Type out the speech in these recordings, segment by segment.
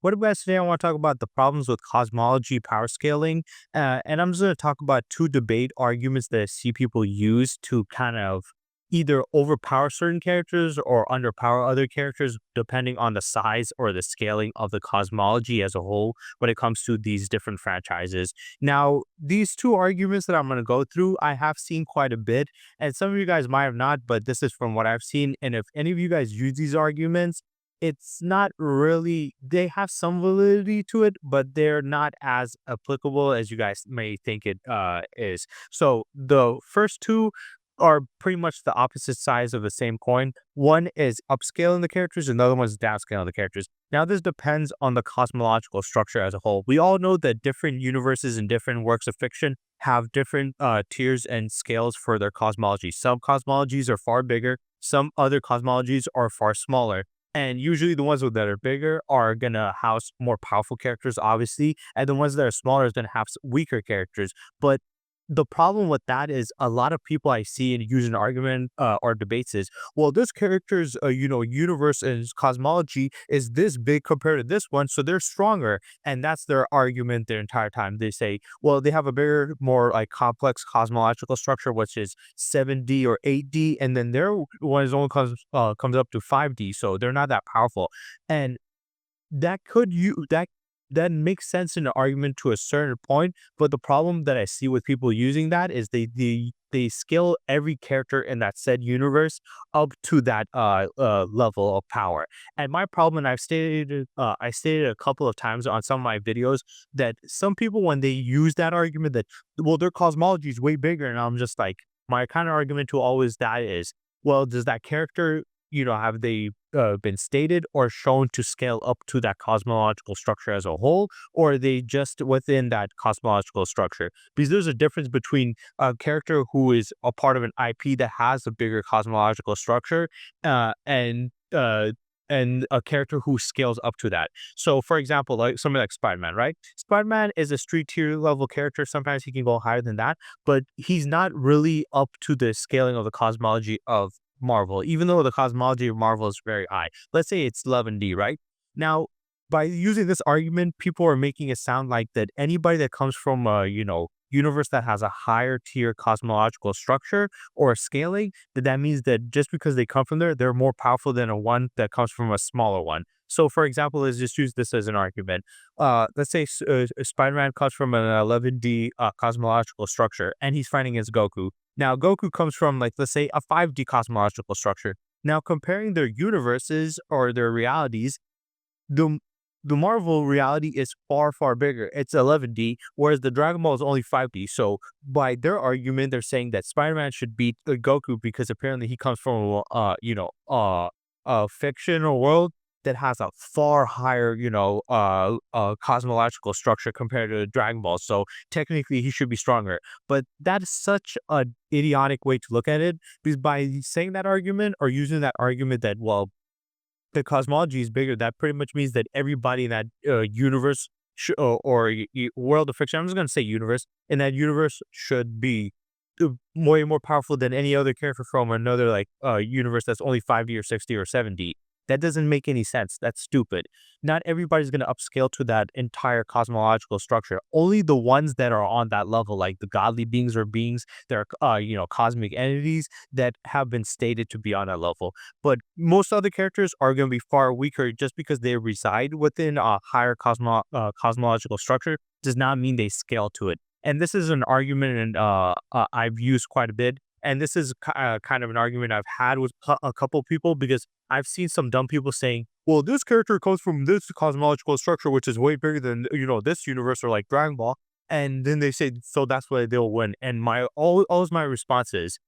What up, guys? Today I want to talk about the problems with cosmology power scaling. And I'm just going to talk about two debate arguments that I see people use to kind of either overpower certain characters or underpower other characters, depending on the size or the scaling of the cosmology as a whole when it comes to these different franchises. Now, these two arguments that I'm going to go through, I have seen quite a bit, and some of you guys might have not, but this is from what I've seen. And if any of you guys use these arguments, it's not really, they have some validity to it, but they're not as applicable as you guys may think it is. So the first two are pretty much the opposite sides of the same coin. One is upscaling the characters, and the other one is downscaling the characters. Now, this depends on the cosmological structure as a whole. We all know that different universes and different works of fiction have different tiers and scales for their cosmology. Some cosmologies are far bigger, some other cosmologies are far smaller. And usually the ones that are bigger are gonna house more powerful characters, obviously, and the ones that are smaller is gonna have weaker characters. But the problem with that is a lot of people I see and use an argument or debates is, well, this character's universe and cosmology is this big compared to this one, so they're stronger, and that's their argument their entire time. They say, well, they have a bigger, more like complex cosmological structure, which is 7D or 8D, and then their one is only comes up to 5D, so they're not that powerful. And that makes sense in the argument to a certain point, but the problem that I see with people using that is they scale every character in that said universe up to that level of power. And my problem, and I stated a couple of times on some of my videos, that some people, when they use that argument that, well, their cosmology is way bigger, and I'm just like, my kind of argument to always that is, well, does that character, have they been stated or shown to scale up to that cosmological structure as a whole, or are they just within that cosmological structure? Because there's a difference between a character who is a part of an IP that has a bigger cosmological structure, and a character who scales up to that. So, for example, like somebody like Spider-Man, right? Spider-Man is a street tier level character. Sometimes he can go higher than that, but he's not really up to the scaling of the cosmology of Marvel, even though the cosmology of Marvel is very high. Let's say it's 11D, right? Now, by using this argument, people are making it sound like that anybody that comes from a, universe that has a higher tier cosmological structure or scaling, that means that just because they come from there, they're more powerful than a one that comes from a smaller one. So, for example, let's just use this as an argument. Let's say Spider-Man comes from an 11D cosmological structure, and he's fighting against Goku. Now, Goku comes from, like, let's say, a 5D cosmological structure. Now, comparing their universes or their realities, the the Marvel reality is far, far bigger. It's 11D, whereas the Dragon Ball is only 5D. So, by their argument, they're saying that Spider-Man should beat Goku because apparently he comes from, a fictional world that has a far higher, cosmological structure compared to Dragon Ball. So technically, he should be stronger. But that is such a idiotic way to look at it, because by saying that argument or using that argument that, well, the cosmology is bigger, that pretty much means that everybody in that universe or world of fiction, I'm just going to say universe, in that universe should be way more powerful than any other character from another like universe that's only 5D or 60 or 70. That doesn't make any sense. That's stupid. Not everybody's going to upscale to that entire cosmological structure. Only the ones that are on that level, like the godly beings or beings that are, cosmic entities that have been stated to be on that level. But most other characters are going to be far weaker just because they reside within a higher cosmological structure does not mean they scale to it. And this is an argument and I've used quite a bit. And this is kind of an argument I've had with a couple people, because I've seen some dumb people saying, well, this character comes from this cosmological structure, which is way bigger than, this universe or like Dragon Ball. And then they say, so that's why they'll win. And always my response is,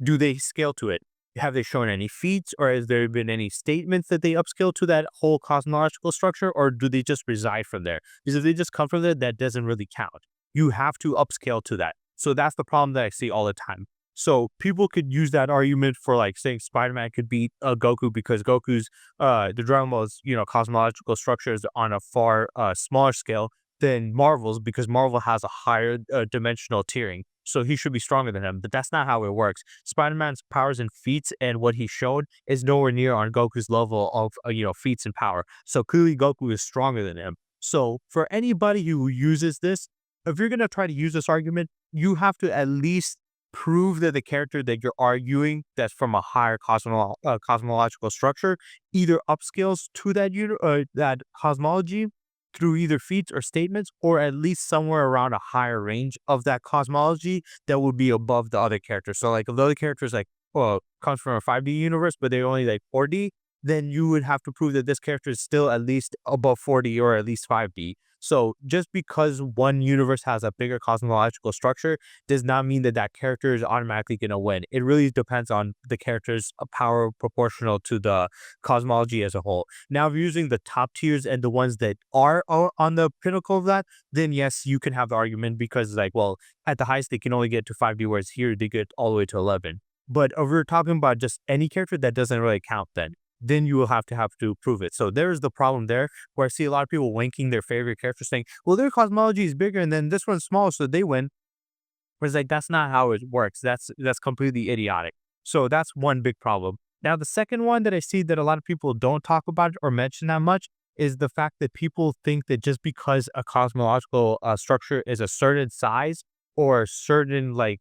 do they scale to it? Have they shown any feats, or has there been any statements that they upscale to that whole cosmological structure, or do they just reside from there? Because if they just come from there, that doesn't really count. You have to upscale to that. So that's the problem that I see all the time. So people could use that argument for like saying Spider-Man could beat Goku because Goku's the Dragon Ball's cosmological structure is on a far smaller scale than Marvel's, because Marvel has a higher dimensional tiering. so he should be stronger than him. But that's not how it works. Spider-Man's powers and feats and what he showed is nowhere near on Goku's level of feats and power. So clearly Goku is stronger than him. So for anybody who uses this, if you're gonna try to use this argument, you have to at least prove that the character that you're arguing that's from a higher cosmological structure either upscales to that cosmology through either feats or statements, or at least somewhere around a higher range of that cosmology that would be above the other characters. So like if the other characters like comes from a 5D universe, but they're only like 4D, then you would have to prove that this character is still at least above 4D or at least 5D. So just because one universe has a bigger cosmological structure does not mean that that character is automatically going to win. It really depends on the character's power proportional to the cosmology as a whole. Now, if you're using the top tiers and the ones that are on the pinnacle of that, then yes, you can have the argument because like, well, at the highest, they can only get to 5D, whereas here they get all the way to 11. But if we're talking about just any character, that doesn't really count then you will have to prove it. So there's the problem there, where I see a lot of people wanking their favorite character saying, well, their cosmology is bigger and then this one's small, so they win. Whereas like that's not how it works. That's completely idiotic. So that's one big problem. Now the second one that I see that a lot of people don't talk about or mention that much is the fact that people think that just because a cosmological structure is a certain size or a certain way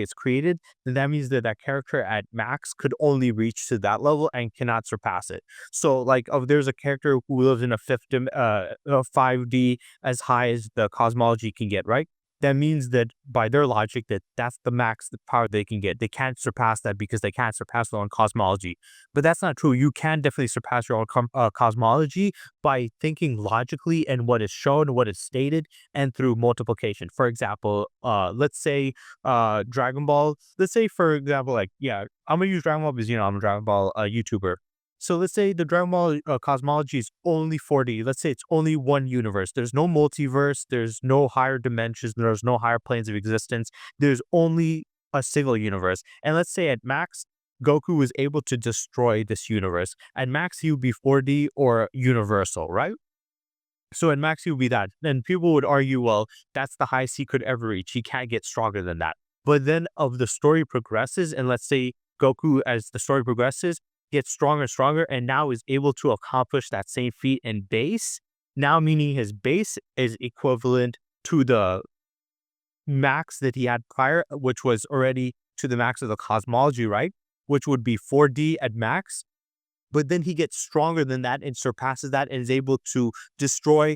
it's created, then that means that that character at max could only reach to that level and cannot surpass it. So like if there's a character who lives in a 5D as high as the cosmology can get, right? That means that by their logic that that's the max the power they can get. They can't surpass that because they can't surpass their own cosmology. But that's not true. You can definitely surpass your own cosmology by thinking logically and what is shown, what is stated, and through multiplication. For example, let's say Dragon Ball. Let's say, for example, like, yeah, I'm gonna use Dragon Ball because I'm a Dragon Ball YouTuber. So let's say the Dragon Ball cosmology is only 4D. Let's say it's only one universe. There's no multiverse. There's no higher dimensions. There's no higher planes of existence. There's only a single universe. And let's say at max, Goku was able to destroy this universe. At max, he would be 4D or universal, right? So at max, he would be that. Then people would argue, well, that's the highest he could ever reach. He can't get stronger than that. But then of the story progresses, and let's say Goku, as the story progresses, gets stronger and stronger, and now is able to accomplish that same feat in base. Now, meaning his base is equivalent to the max that he had prior, which was already to the max of the cosmology, right? Which would be 4D at max. But then he gets stronger than that and surpasses that and is able to destroy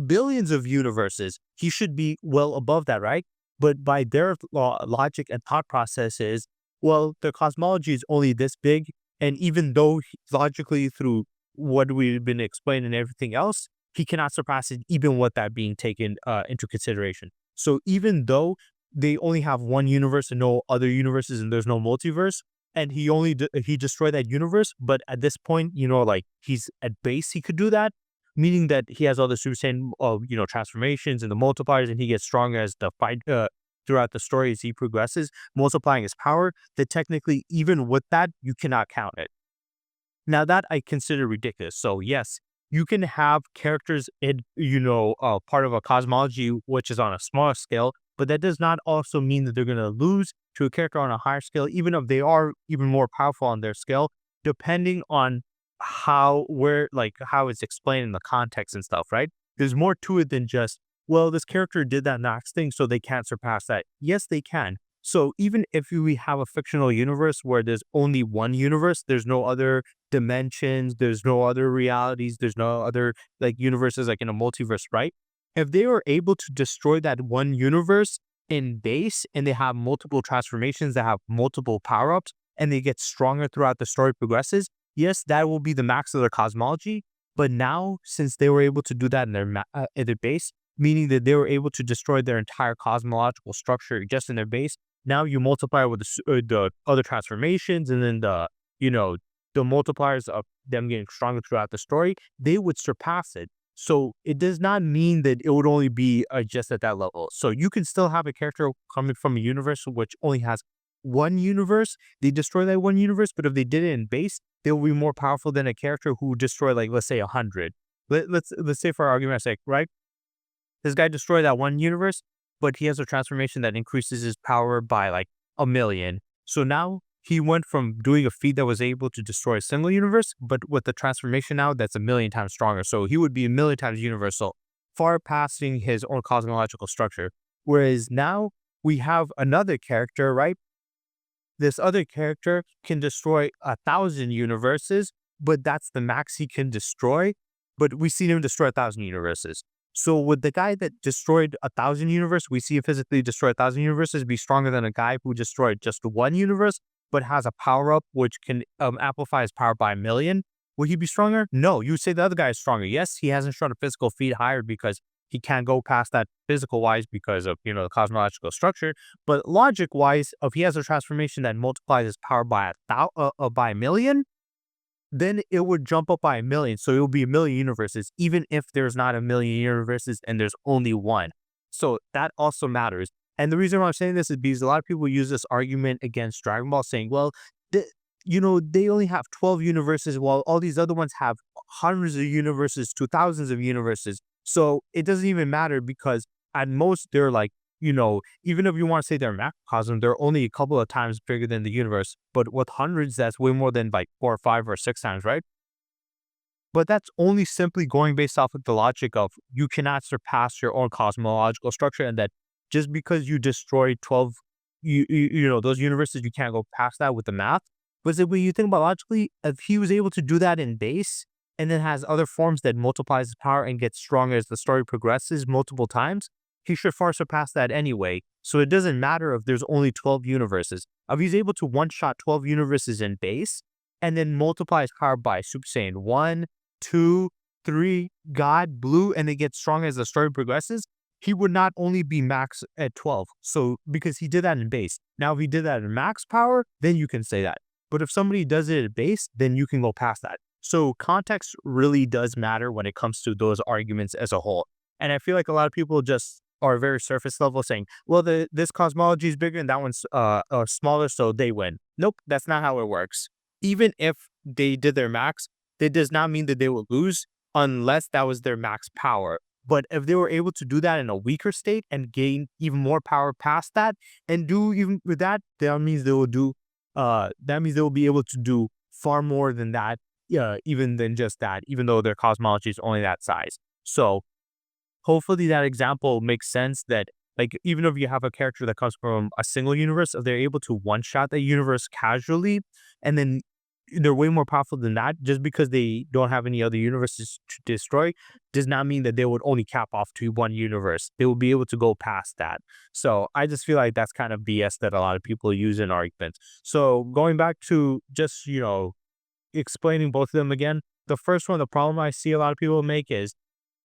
billions of universes. He should be well above that, right? But by their logic and thought processes, well, the cosmology is only this big. And even though logically through what we've been explaining and everything else, he cannot surpass it, even with that being taken into consideration. So even though they only have one universe and no other universes and there's no multiverse, and he destroyed that universe, but at this point, like he's at base, he could do that, meaning that he has all the Super Saiyan, transformations and the multipliers, and he gets stronger as the fight throughout the story as he progresses, multiplying his power. That technically, even with that, you cannot count it. Now that I consider ridiculous. So yes, you can have characters in, part of a cosmology which is on a smaller scale, but that does not also mean that they're going to lose to a character on a higher scale, even if they are even more powerful on their scale, depending on how it's explained in the context and stuff, right? There's more to it than just, well, this character did that next thing, so they can't surpass that. Yes, they can. So even if we have a fictional universe where there's only one universe, there's no other dimensions, there's no other realities, there's no other like universes like in a multiverse, right? If they are able to destroy that one universe in base and they have multiple transformations that have multiple power-ups and they get stronger throughout the story progresses, yes, that will be the max of their cosmology. But now, since they were able to do that in their base, meaning that they were able to destroy their entire cosmological structure just in their base, now you multiply with the other transformations and then the multipliers of them getting stronger throughout the story, they would surpass it. So it does not mean that it would only be just at that level. So you can still have a character coming from a universe which only has one universe. They destroy that one universe, but if they did it in base, they will be more powerful than a character who destroyed, like, let's say 100. Let's say for argument's sake, right? This guy destroyed that one universe. but he has a transformation that increases his power by like 1,000,000. So now he went from doing a feat that was able to destroy a single universe, but with the transformation now that's 1,000,000 times stronger. So he would be 1,000,000 times universal, far passing his own cosmological structure. Whereas now we have another character, right? This other character can destroy 1,000 universes, but that's the max he can destroy. But we see him destroy 1,000 universes. So would the guy that destroyed 1,000 universes, we see him physically destroy 1,000 universes, be stronger than a guy who destroyed just one universe, but has a power up which can amplify his power by 1,000,000? Would he be stronger? No, you would say the other guy is stronger. Yes, he hasn't shown a physical feat higher because he can't go past that physical wise because of, the cosmological structure. But logic wise, if he has a transformation that multiplies his power by by 1,000,000, then it would jump up by 1,000,000. So it will be 1,000,000 universes, even if there's not 1,000,000 universes and there's only one. So that also matters. And the reason why I'm saying this is because a lot of people use this argument against Dragon Ball, saying, well, the, they only have 12 universes while all these other ones have hundreds of universes to thousands of universes. So it doesn't even matter because at most they're like, even if you want to say they're macrocosm, they're only a couple of times bigger than the universe. But with hundreds, that's way more than like 4 or 5 or 6 times, right? But that's only simply going based off of the logic of you cannot surpass your own cosmological structure, and that just because you destroyed 12, those universes, you can't go past that with the math. But when you think about logically, if he was able to do that in base, and then has other forms that multiplies his power and gets stronger as the story progresses multiple times, he should far surpass that anyway. So it doesn't matter if there's only 12 universes. If he's able to one-shot 12 universes in base, and then multiply his power by Super Saiyan 1, 2, 3, God, Blue, and it gets stronger as the story progresses, he would not only be max at 12. So because he did that in base. Now, if he did that in max power, then you can say that. But if somebody does it at base, then you can go past that. So context really does matter when it comes to those arguments as a whole. And I feel like a lot of people just are very surface level saying, well, this cosmology is bigger and that one's smaller, so they win. Nope, that's not how it works. Even if they did their max, that does not mean that they will lose unless that was their max power. But if they were able to do that in a weaker state and gain even more power past that and do even with that, that means they will do, that means they will be able to do far more than that, even than just that, even though their cosmology is only that size. So hopefully that example makes sense that like even if you have a character that comes from a single universe, if they're able to one shot the universe casually, and then they're way more powerful than that, just because they don't have any other universes to destroy, does not mean that they would only cap off to one universe. They will be able to go past that. So I just feel like that's kind of BS that a lot of people use in arguments. So going back to just, explaining both of them again, the first one, the problem I see a lot of people make is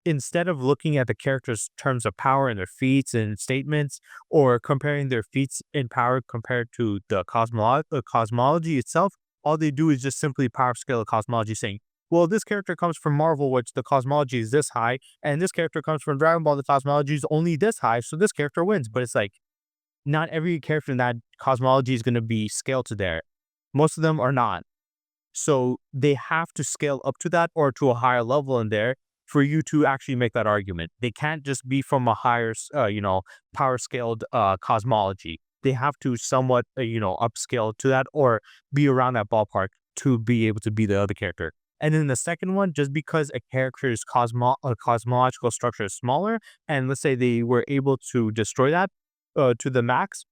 instead of looking at the characters' terms of power and their feats and statements, or comparing their feats in power compared to the cosmology itself, all they do is just simply power scale the cosmology, saying, well, this character comes from Marvel, which the cosmology is this high, and this character comes from Dragon Ball, the cosmology is only this high, so this character wins. But it's like, not every character in that cosmology is going to be scaled to there. Most of them are not. So they have to scale up to that or to a higher level in there for you to actually make that argument. They can't just be from a higher, power scaled cosmology. They have to somewhat, upscale to that or be around that ballpark to be able to be the other character. And then the second one, just because a character's cosmological structure is smaller, and let's say they were able to destroy that to the max,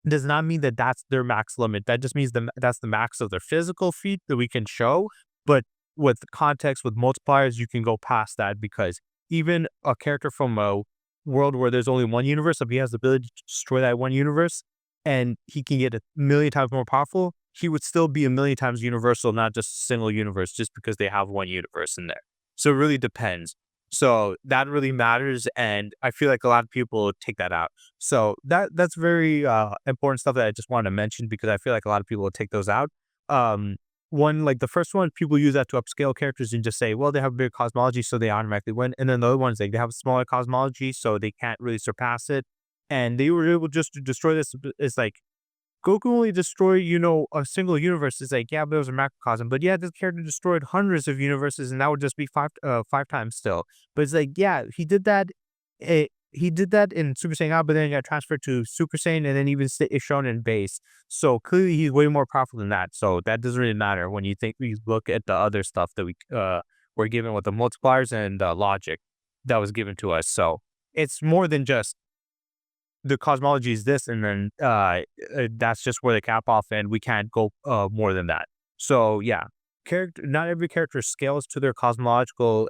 does not mean that that's their max limit. That just means that's the max of their physical feat that we can show. But with context, with multipliers, you can go past that because even a character from a world where there's only one universe, if he has the ability to destroy that one universe and he can get 1,000,000 times more powerful, he would still be 1,000,000 times universal, not just a single universe, just because they have one universe in there. So it really depends. So that really matters, and I feel like a lot of people take that out. So that's very important stuff that I just wanted to mention because I feel like a lot of people will take those out. Um, One, like the first one, people use that to upscale characters and just say, well, they have a bigger cosmology, so they automatically win. And then the other ones, like they have a smaller cosmology, so they can't really surpass it. And they were able just to destroy this. It's like Goku only destroyed, a single universe. It's like, yeah, but it was a macrocosm. But yeah, this character destroyed hundreds of universes, and that would just be five times still. But it's like, yeah, he did that he did that in Super Saiyan God, but then he got transferred to Super Saiyan, and then even is shown in base. So clearly, he's way more powerful than that. So that doesn't really matter when you think we look at the other stuff that we were given with the multipliers and the logic that was given to us. So it's more than just the cosmology is this, and then that's just where they cap off, and we can't go more than that. So yeah, character. Not every character scales to their cosmological,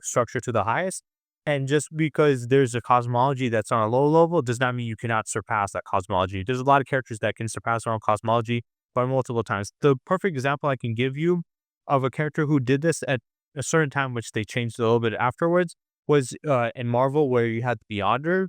structure to the highest, and just because there's a cosmology that's on a low level does not mean you cannot surpass that cosmology. There's a lot of characters that can surpass their own cosmology by multiple times. The perfect example I can give you of a character who did this at a certain time, which they changed a little bit afterwards, was in Marvel, where you had Beyonder,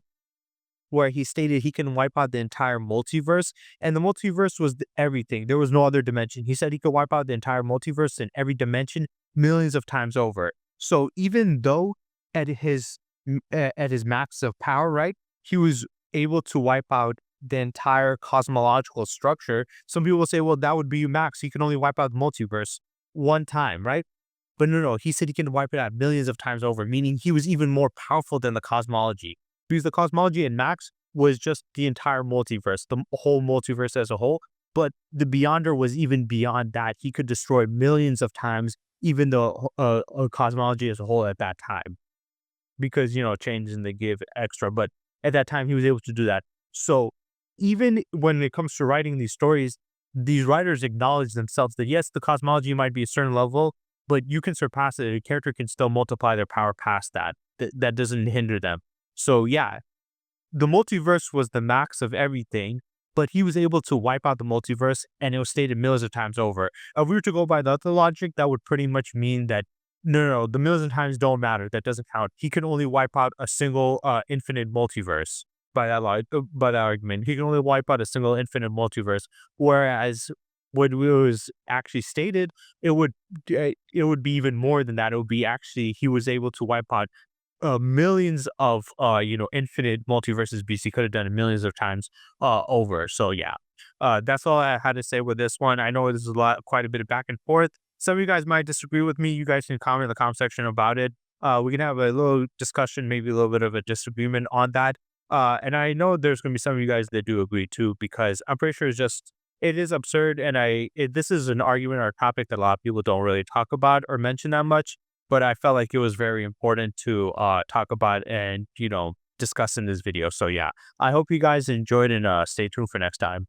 where he stated he can wipe out the entire multiverse, and the multiverse was everything. There was no other dimension. He said he could wipe out the entire multiverse in every dimension millions of times over. So even though at his max of power, right, he was able to wipe out the entire cosmological structure. Some people will say, well, that would be max. He can only wipe out the multiverse one time, right? But no, he said he can wipe it out millions of times over, meaning he was even more powerful than the cosmology. Because the cosmology in Max was just the entire multiverse, the whole multiverse as a whole. But the Beyonder was even beyond that. He could destroy millions of times, even the cosmology as a whole at that time. Because, changes they give extra. But at that time, he was able to do that. So even when it comes to writing these stories, these writers acknowledge themselves that yes, the cosmology might be a certain level, but you can surpass it. A character can still multiply their power past that. That doesn't hinder them. So yeah, the multiverse was the max of everything, but he was able to wipe out the multiverse, and it was stated millions of times over. If we were to go by the other logic, that would pretty much mean that no, the millions of times don't matter. That doesn't count. He can only wipe out a single infinite multiverse by that argument. He can only wipe out a single infinite multiverse, whereas what was actually stated, it would be even more than that. It would be actually he was able to wipe out millions of infinite multiverses BC could have done it millions of times over. So yeah, that's all I had to say with this one. I know this is quite a bit of back and forth. Some of you guys might disagree with me. You guys can comment in the comment section about it. We can have a little discussion, maybe a little bit of a disagreement on that. And I know there's going to be some of you guys that do agree too, because I'm pretty sure it is absurd. And this is an argument or a topic that a lot of people don't really talk about or mention that much, but I felt like it was very important to talk about and discuss in this video. So yeah, I hope you guys enjoyed, and stay tuned for next time.